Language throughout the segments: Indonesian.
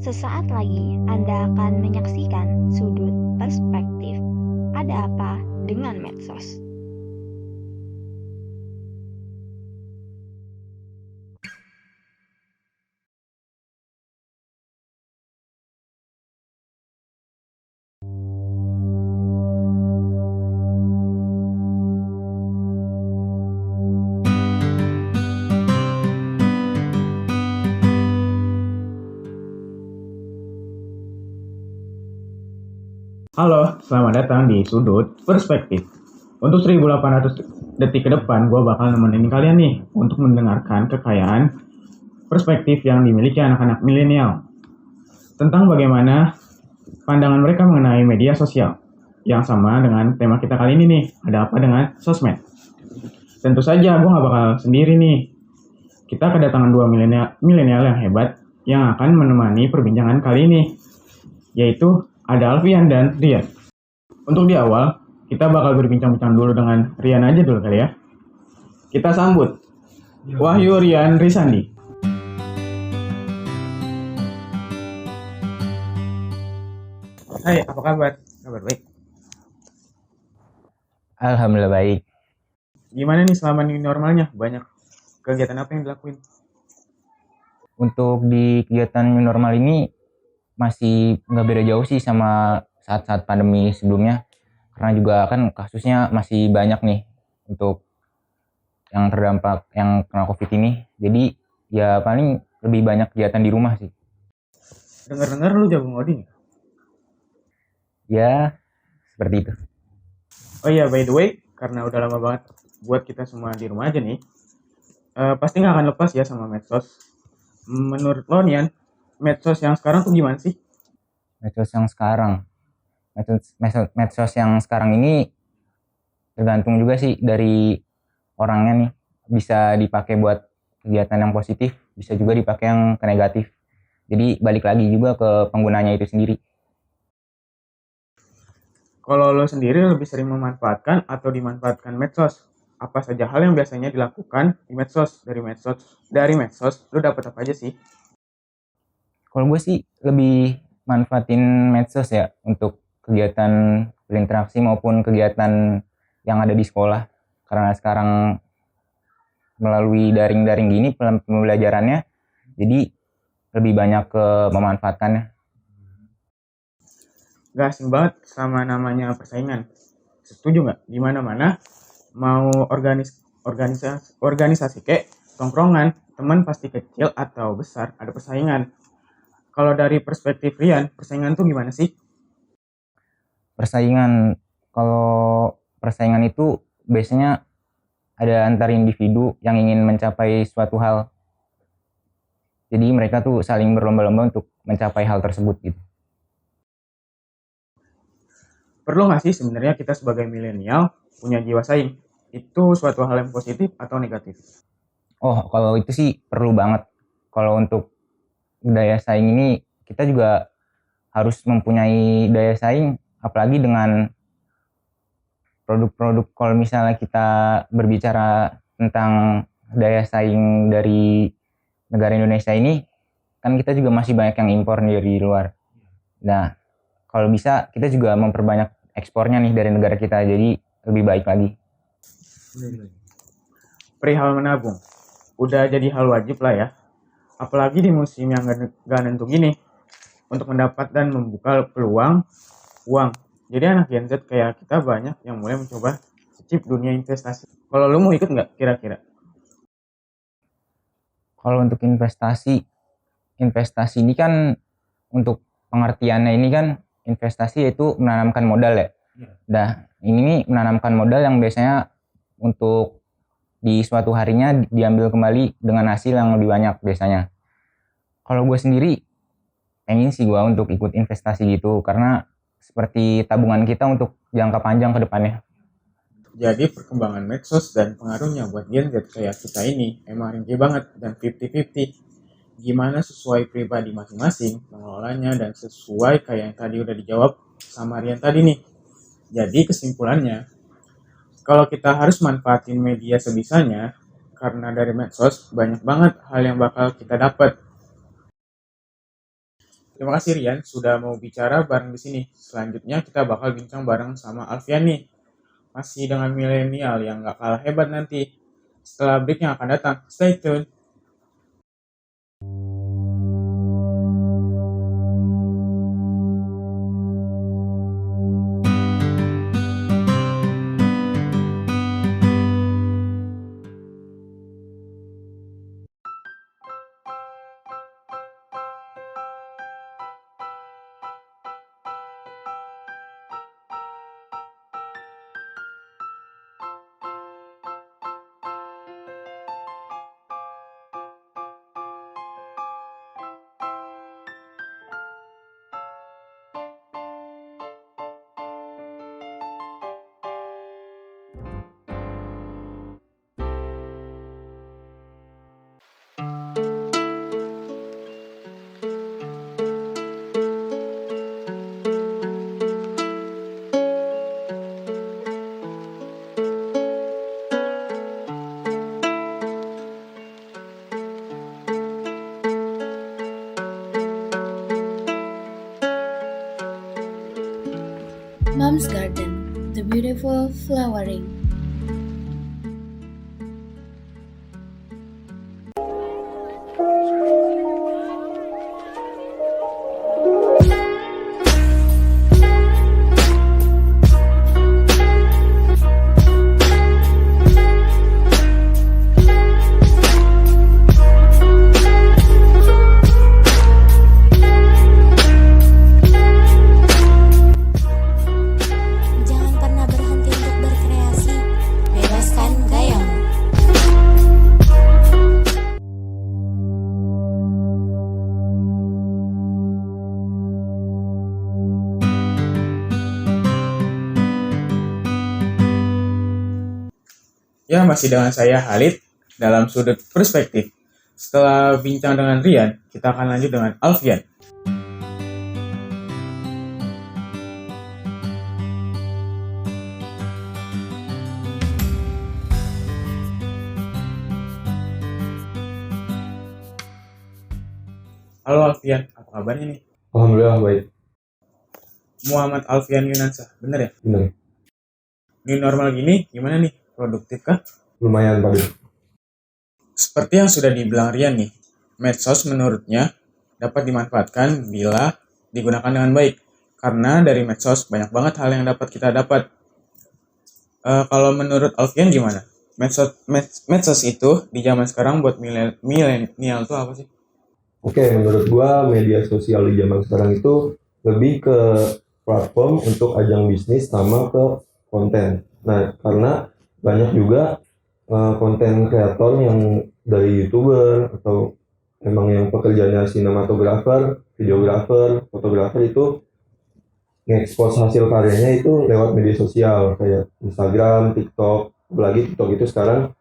Sesaat lagi Anda akan menyaksikan sudut perspektif. Ada apa dengan medsos? Halo, selamat datang di Sudut Perspektif. Untuk 1800 detik ke depan, gue bakal nemenin kalian nih untuk mendengarkan kekayaan perspektif yang dimiliki anak-anak milenial tentang bagaimana pandangan mereka mengenai media sosial yang sama dengan tema kita kali ini nih, ada apa dengan sosmed. Tentu saja gue gak bakal sendiri nih. Kita kedatangan dua milenial yang hebat yang akan menemani perbincangan kali ini, yaitu ada Alfian dan Rian. Untuk di awal, kita bakal berbincang-bincang dulu dengan Rian aja dulu kali ya. Kita sambut Wahyu Rian Risandi. Hai, apa kabar? Kabar baik. Alhamdulillah baik. Gimana nih selama new normalnya? Banyak kegiatan apa yang dilakuin? Untuk di kegiatan new normal ini masih nggak beda jauh sih sama saat-saat pandemi sebelumnya. Karena juga kan kasusnya masih banyak nih untuk yang terdampak yang kena COVID ini. Jadi ya paling lebih banyak kegiatan di rumah sih. Dengar-dengar lu jago ngoding. Ya seperti itu. Oh iya, by the way, karena udah lama banget buat kita semua di rumah aja nih, pasti nggak akan lepas ya sama medsos. Menurut lo Nian, medsos yang sekarang tuh gimana sih? Medsos yang sekarang, medsos yang sekarang ini tergantung juga sih dari orangnya nih. Bisa dipakai buat kegiatan yang positif, bisa juga dipakai yang ke negatif. Jadi balik lagi juga ke penggunanya itu sendiri. Kalau lo sendiri lebih sering memanfaatkan atau dimanfaatkan medsos? Apa saja hal yang biasanya dilakukan di medsos? Dari medsos, lo dapat apa aja sih? Kalau gue sih lebih manfaatin medsos ya untuk kegiatan berinteraksi maupun kegiatan yang ada di sekolah. Karena sekarang melalui daring-daring gini pembelajarannya, jadi lebih banyak ke memanfaatkannya. Gak asing banget sama namanya persaingan. Setuju nggak? Di mana-mana mau organisasi kayak tongkrongan, teman pasti kecil atau besar, ada persaingan. Kalau dari perspektif Rian, persaingan tuh gimana sih? Kalau persaingan itu biasanya ada antar individu yang ingin mencapai suatu hal. Jadi mereka tuh saling berlomba-lomba untuk mencapai hal tersebut gitu. Perlu nggak sih sebenarnya kita sebagai milenial punya jiwa saing? Itu suatu hal yang positif atau negatif? Oh, kalau itu sih perlu banget. Kalau untuk daya saing ini kita juga harus mempunyai daya saing, apalagi dengan produk-produk. Kalau misalnya kita berbicara tentang daya saing dari negara Indonesia ini, kan kita juga masih banyak yang impor dari luar. Nah, kalau bisa kita juga memperbanyak ekspornya nih dari negara kita, jadi lebih baik lagi. Perihal menabung, udah jadi hal wajib lah ya. Apalagi di musim yang gak nentu gini, untuk mendapat dan membuka peluang uang. Jadi anak Gen Z kayak kita banyak yang mulai mencoba cicip dunia investasi. Kalau lu mau ikut nggak kira-kira? Kalau untuk investasi ini kan untuk pengertiannya ini kan investasi yaitu menanamkan modal ya. Nah, ini menanamkan modal yang biasanya untuk di suatu harinya diambil kembali dengan hasil yang lebih banyak biasanya. Kalau gue sendiri pengen sih gue untuk ikut investasi gitu karena seperti tabungan kita untuk jangka panjang ke depannya. Jadi perkembangan medsos dan pengaruhnya buat Gen Z kayak kita ini emang rinci banget dan 50-50. Gimana sesuai pribadi masing-masing mengelolanya dan sesuai kayak yang tadi udah dijawab sama Rian tadi nih. Jadi kesimpulannya, kalau kita harus manfaatin media sebisanya, karena dari medsos banyak banget hal yang bakal kita dapat. Terima kasih Rian sudah mau bicara bareng di sini. Selanjutnya kita bakal bincang bareng sama Alfian nih. Masih dengan milenial yang gak kalah hebat nanti. Setelah break yang akan datang. Stay tune. Mom's Garden, the beautiful flowering. Jangan pernah berhenti untuk berkreasi. Bebaskan gayamu. Ya, masih dengan saya Halid dalam sudut perspektif. Setelah bincang dengan Rian, kita akan lanjut dengan Alfian. Halo Alfian, apa kabarnya nih? Alhamdulillah baik, Muhammad Alfian Yunansa, bener ya? bener. New normal gini gimana nih? Produktif kah? Lumayan Pak. Seperti yang sudah dibilang Rian nih, medsos menurutnya dapat dimanfaatkan bila digunakan dengan baik. Karena dari medsos banyak banget hal yang dapat kita dapat. Kalau menurut Alfian gimana? Medsos itu di zaman sekarang buat milenial itu apa sih? Oke, menurut gua media sosial di zaman sekarang itu lebih ke platform untuk ajang bisnis sama ke konten. Nah, karena banyak juga konten kreator yang dari YouTuber atau emang yang pekerjaannya sinematografer, videografer, fotografer itu nge-expose hasil karyanya itu lewat media sosial kayak Instagram, TikTok. Apalagi TikTok itu sekarang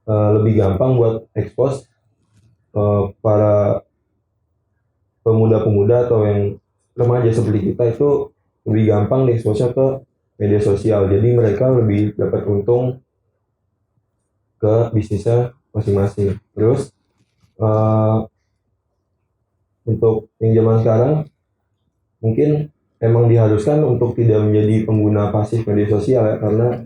lebih gampang buat expose para pemuda-pemuda atau yang remaja seperti kita itu lebih gampang diekspos ke media sosial. Jadi mereka lebih dapat untung ke bisnisnya masing-masing. Terus untuk yang zaman sekarang mungkin emang diharuskan untuk tidak menjadi pengguna pasif media sosial ya, karena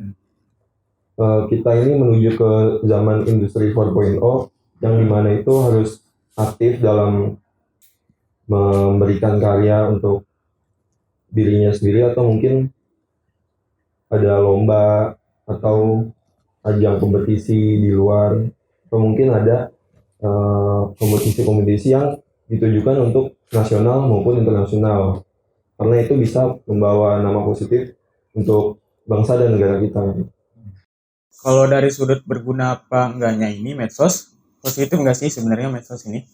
kita ini menuju ke zaman industri 4.0 yang dimana itu harus aktif dalam memberikan karya untuk dirinya sendiri, atau mungkin ada lomba atau ajang kompetisi di luar, atau mungkin ada kompetisi-kompetisi yang ditujukan untuk nasional maupun internasional, karena itu bisa membawa nama positif untuk bangsa dan negara kita. Kalau dari sudut berguna apa enggaknya ini medsos, positif enggak sih sebenarnya medsos ini?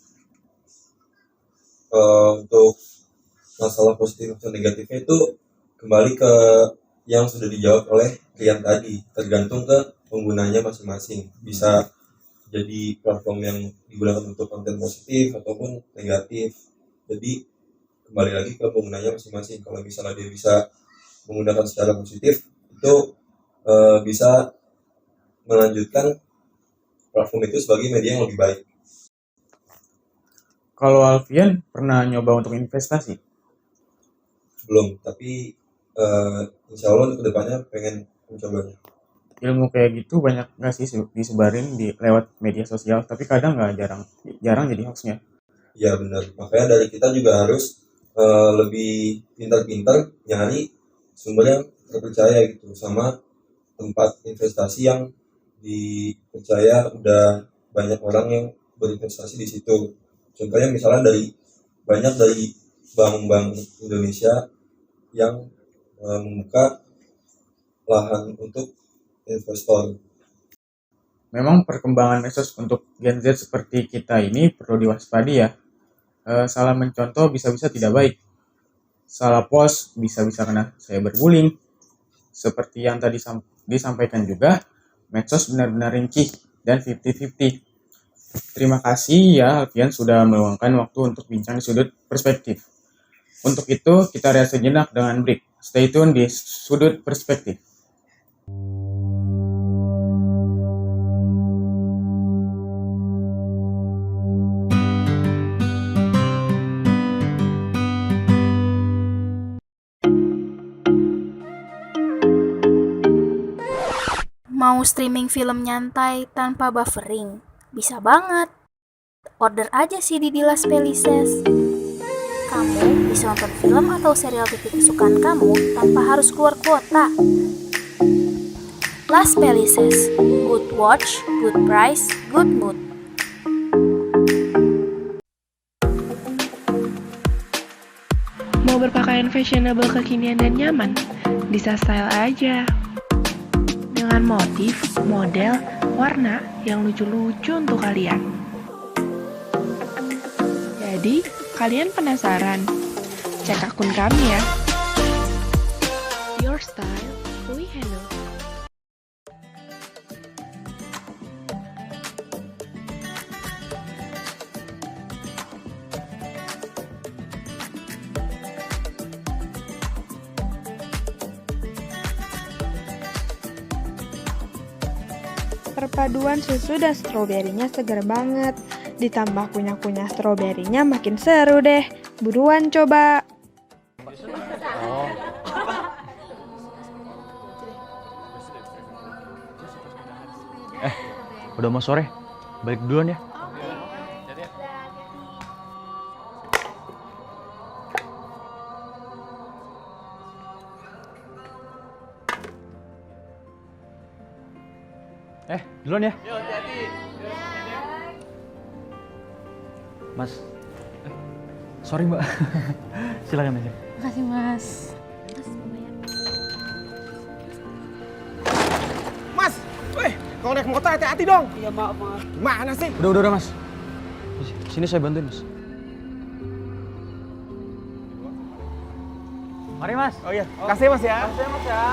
Untuk masalah positif atau negatifnya itu kembali ke yang sudah dijawab oleh Rian tadi, tergantung ke penggunanya masing-masing. Bisa jadi platform yang digunakan untuk konten positif ataupun negatif. Jadi kembali lagi ke penggunanya masing-masing. Kalau misalnya dia bisa menggunakan secara positif, itu bisa melanjutkan platform itu sebagai media yang lebih baik. Kalau Alfian pernah nyoba untuk investasi? Belum, tapi insya Allah untuk kedepannya pengen mencobanya. Ilmu kayak gitu banyak nggak sih disebarin di lewat media sosial, tapi kadang nggak, jarang jadi hoaxnya. Ya benar, makanya dari kita juga harus lebih pintar-pintar nyari sumber yang terpercaya gitu, sama tempat investasi yang dipercaya udah banyak orang yang berinvestasi di situ. Contohnya misalnya banyak dari bank-bank Indonesia yang membuka lahan untuk investor. Memang perkembangan medsos untuk Gen Z seperti kita ini perlu diwaspadi ya. Salah mencontoh bisa-bisa tidak baik. Salah post bisa-bisa kena cyberbullying. Seperti yang tadi disampaikan juga, medsos benar-benar rinci dan 50-50. Terima kasih ya Alfian sudah meluangkan waktu untuk bincang di sudut perspektif. Untuk itu kita rehat sejenak dengan break. Stay tune di sudut perspektif. Mau streaming film nyantai tanpa buffering? Bisa banget. Order aja CD di Las Pelices. Kamu bisa nonton film atau serial TV kesukaan kamu tanpa harus keluar kuota. Las Pelices, good watch, good price, good mood. Mau berpakaian fashionable kekinian dan nyaman? Bisa style aja. Dengan motif, model, warna yang lucu-lucu untuk kalian. Jadi, kalian penasaran? Cek akun kami ya. Your style, we handle. Perpaduan susu dan stroberinya seger banget. Ditambah kunyah-kunyah stroberinya makin seru deh. Buruan coba. Udah mau sore, balik duluan ya. Duluan ya. Mas, sorry mbak. Silakan aja. Makasih mas. Mas, kalau naik motor hati-hati dong. Iya maaf. Gimana sih? Udah mas. Sini saya bantuin mas. Mari mas. Oh iya, kasih mas ya. Kasih mas ya.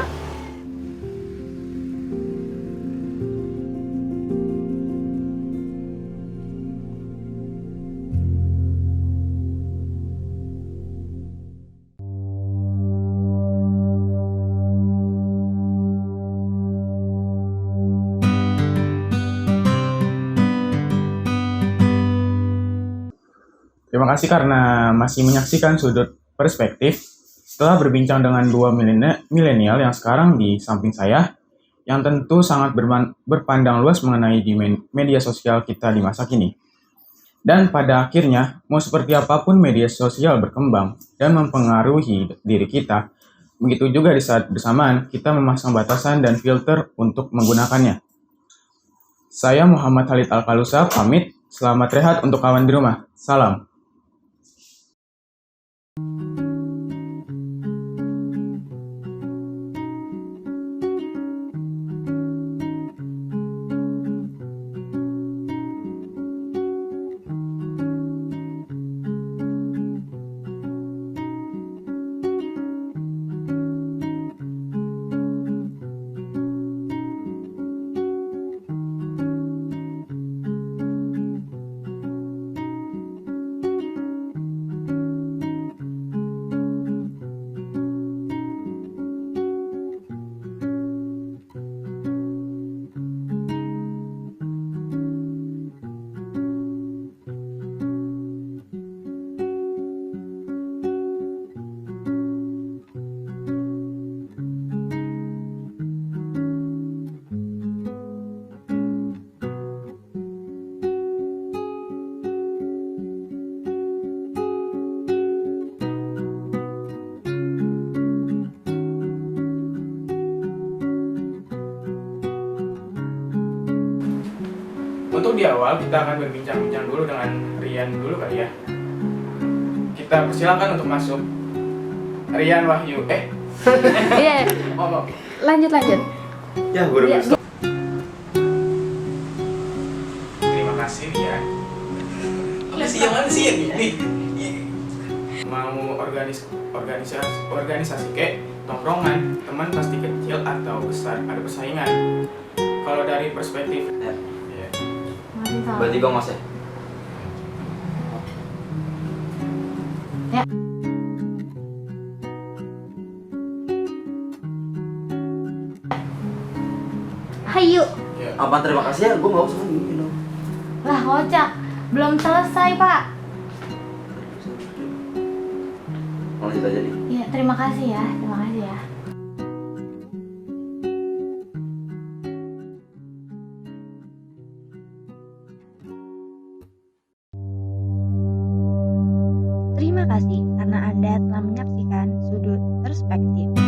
Terima kasih karena masih menyaksikan sudut perspektif. Setelah berbincang dengan dua milenial yang sekarang di samping saya, yang tentu sangat berpandang luas mengenai di media sosial kita di masa kini. Dan pada akhirnya, mau seperti apapun media sosial berkembang dan mempengaruhi diri kita, begitu juga di saat bersamaan kita memasang batasan dan filter untuk menggunakannya. Saya Muhammad Khalid Al-Kalusa, pamit. Selamat rehat untuk kawan di rumah. Salam. untuk di awal kita akan berbincang-bincang dulu dengan Rian dulu kali ya. Kita persilakan untuk masuk. Rian Wahyu. Iya. Oh. Lanjut. Ya, gue udah bisa. Terima kasih Rian. Yang mana sih ini? Mau organisasi kayak tongkrongan, teman pasti kecil atau besar, ada persaingan. Kalau dari perspektif Berarti gue ngos ya? Ya. Hayu. Apa terima kasih ya? Gue nggak usah gini dong. Lah kocak, belum selesai pak. Lanjut aja nih. Ya terima kasih ya. Terima kasih karena Anda telah menyaksikan Sudut Perspektif.